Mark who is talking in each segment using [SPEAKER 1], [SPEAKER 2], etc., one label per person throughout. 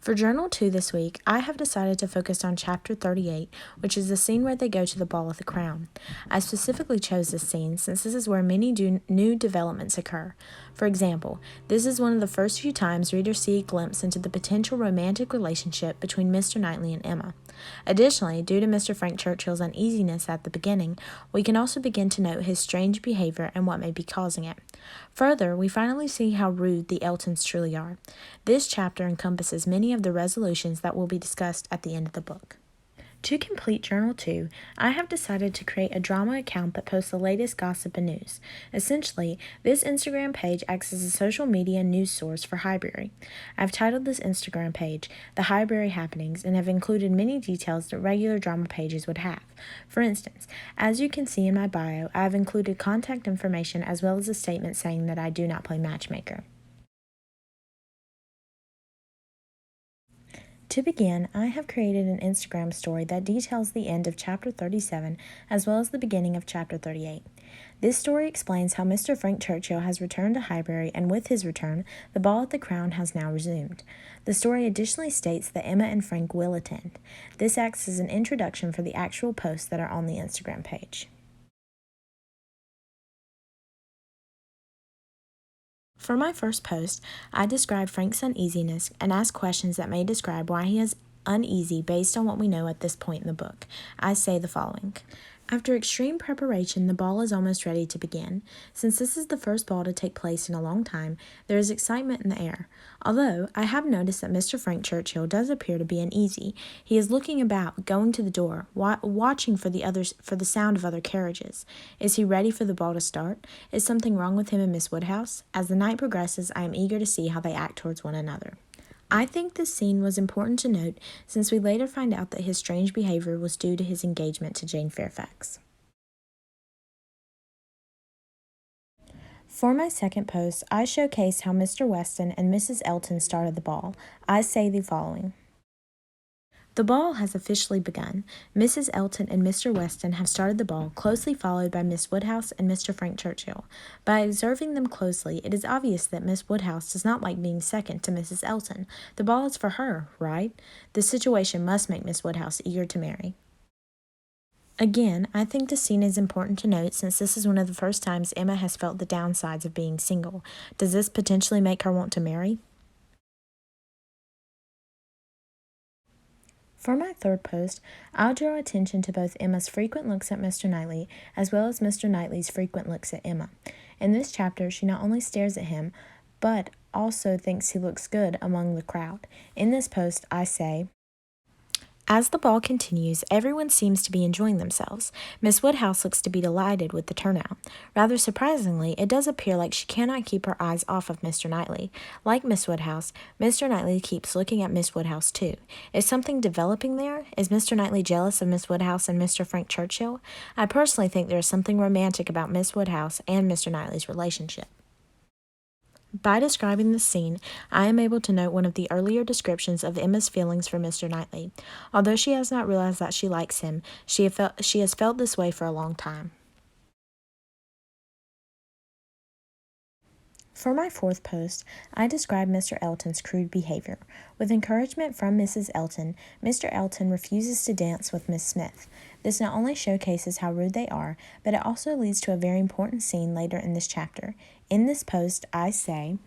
[SPEAKER 1] For Journal 2 this week, I have decided to focus on Chapter 38, which is the scene where they go to the Ball with the Crown. I specifically chose this scene since this is where many new developments occur. For example, this is one of the first few times readers see a glimpse into the potential romantic relationship between Mr. Knightley and Emma. Additionally, due to Mr. Frank Churchill's uneasiness at the beginning, we can also begin to note his strange behavior and what may be causing it. Further, we finally see how rude the Eltons truly are. This chapter encompasses many of the resolutions that will be discussed at the end of the book. To complete Journal 2, I have decided to create a drama account that posts the latest gossip and news. Essentially, this Instagram page acts as a social media news source for Highbury. I've titled this Instagram page The Highbury Happenings and have included many details that regular drama pages would have. For instance, as you can see in my bio, I have included contact information as well as a statement saying that I do not play matchmaker. To begin, I have created an Instagram story that details the end of Chapter 37 as well as the beginning of Chapter 38. This story explains how Mr. Frank Churchill has returned to Highbury, and with his return, the Ball at the Crown has now resumed. The story additionally states that Emma and Frank will attend. This acts as an introduction for the actual posts that are on the Instagram page. For my first post, I described Frank's uneasiness and asked questions that may describe why he is uneasy based on what we know at this point in the book. I say the following. After extreme preparation, the ball is almost ready to begin. Since this is the first ball to take place in a long time, there is excitement in the air. Although, I have noticed that Mr. Frank Churchill does appear to be uneasy. He is looking about, going to the door, watching for the sound of other carriages. Is he ready for the ball to start? Is something wrong with him and Miss Woodhouse? As the night progresses, I am eager to see how they act towards one another. I think this scene was important to note since we later find out that his strange behavior was due to his engagement to Jane Fairfax. For my second post, I showcase how Mr. Weston and Mrs. Elton started the ball. I say the following. The ball has officially begun. Mrs. Elton and Mr. Weston have started the ball, closely followed by Miss Woodhouse and Mr. Frank Churchill. By observing them closely, it is obvious that Miss Woodhouse does not like being second to Mrs. Elton. The ball is for her, right? The situation must make Miss Woodhouse eager to marry. Again, I think this scene is important to note since this is one of the first times Emma has felt the downsides of being single. Does this potentially make her want to marry? For my third post, I'll draw attention to both Emma's frequent looks at Mr. Knightley as well as Mr. Knightley's frequent looks at Emma. In this chapter, she not only stares at him, but also thinks he looks good among the crowd. In this post, I say, as the ball continues, everyone seems to be enjoying themselves. Miss Woodhouse looks to be delighted with the turnout. Rather surprisingly, it does appear like she cannot keep her eyes off of Mr. Knightley. Like Miss Woodhouse, Mr. Knightley keeps looking at Miss Woodhouse too. Is something developing there? Is Mr. Knightley jealous of Miss Woodhouse and Mr. Frank Churchill? I personally think there is something romantic about Miss Woodhouse and Mr. Knightley's relationship. By describing this scene, I am able to note one of the earlier descriptions of Emma's feelings for Mr. Knightley. Although she has not realized that she likes him, she has felt this way for a long time. For my fourth post, I describe Mr. Elton's crude behavior. With encouragement from Mrs. Elton, Mr. Elton refuses to dance with Miss Smith. This not only showcases how rude they are, but it also leads to a very important scene later in this chapter. In this post, I say,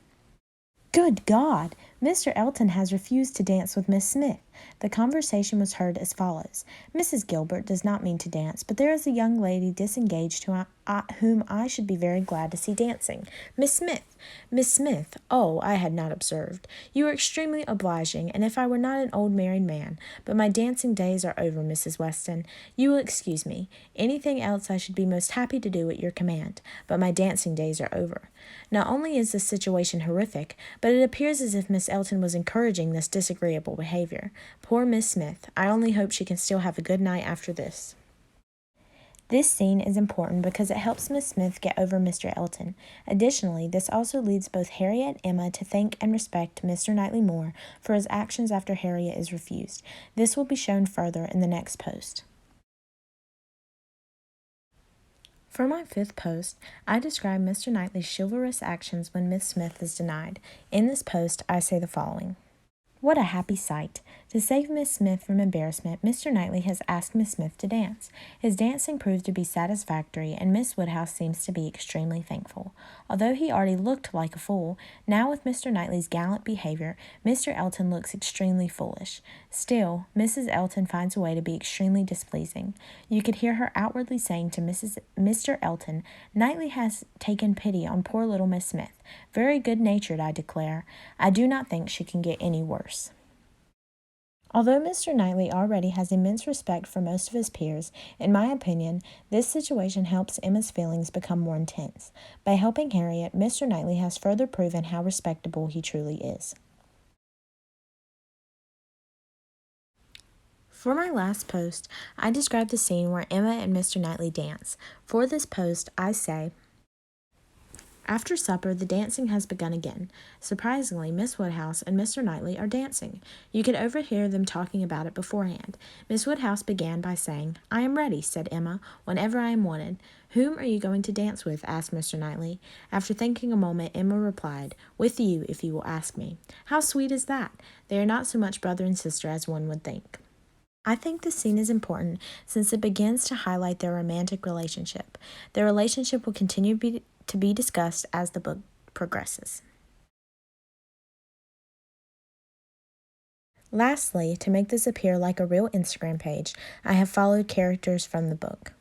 [SPEAKER 1] "Good God! Mr. Elton has refused to dance with Miss Smith." The conversation was heard as follows. Mrs. Gilbert does not mean to dance, but there is a young lady disengaged whom I should be very glad to see dancing. Miss Smith! Miss Smith! Oh, I had not observed. You are extremely obliging, and if I were not an old married man, but my dancing days are over, Mrs. Weston. You will excuse me. Anything else I should be most happy to do at your command, but my dancing days are over. Not only is this situation horrific, but it appears as if Miss Elton was encouraging this disagreeable behavior. Poor Miss Smith. I only hope she can still have a good night after this. This scene is important because it helps Miss Smith get over Mr. Elton. Additionally, this also leads both Harriet and Emma to thank and respect Mr. Knightley more for his actions after Harriet is refused. This will be shown further in the next post. For my fifth post, I describe Mr. Knightley's chivalrous actions when Miss Smith is denied. In this post, I say the following. What a happy sight! To save Miss Smith from embarrassment, Mr. Knightley has asked Miss Smith to dance. His dancing proved to be satisfactory, and Miss Woodhouse seems to be extremely thankful. Although he already looked like a fool, now with Mr. Knightley's gallant behavior, Mr. Elton looks extremely foolish. Still, Mrs. Elton finds a way to be extremely displeasing. You could hear her outwardly saying to Mr. Elton, "Knightley has taken pity on poor little Miss Smith. Very good-natured, I declare. I do not think she can get any worse." Although Mr. Knightley already has immense respect for most of his peers, in my opinion, this situation helps Emma's feelings become more intense. By helping Harriet, Mr. Knightley has further proven how respectable he truly is. For my last post, I described the scene where Emma and Mr. Knightley dance. For this post, I say, after supper, the dancing has begun again. Surprisingly, Miss Woodhouse and Mr. Knightley are dancing. You could overhear them talking about it beforehand. Miss Woodhouse began by saying, "I am ready," said Emma, "whenever I am wanted." "Whom are you going to dance with?" asked Mr. Knightley. After thinking a moment, Emma replied, "With you, if you will ask me." "How sweet is that? They are not so much brother and sister as one would think." I think this scene is important since it begins to highlight their romantic relationship. Their relationship will continue to be discussed as the book progresses. Lastly, to make this appear like a real Instagram page, I have followed characters from the book.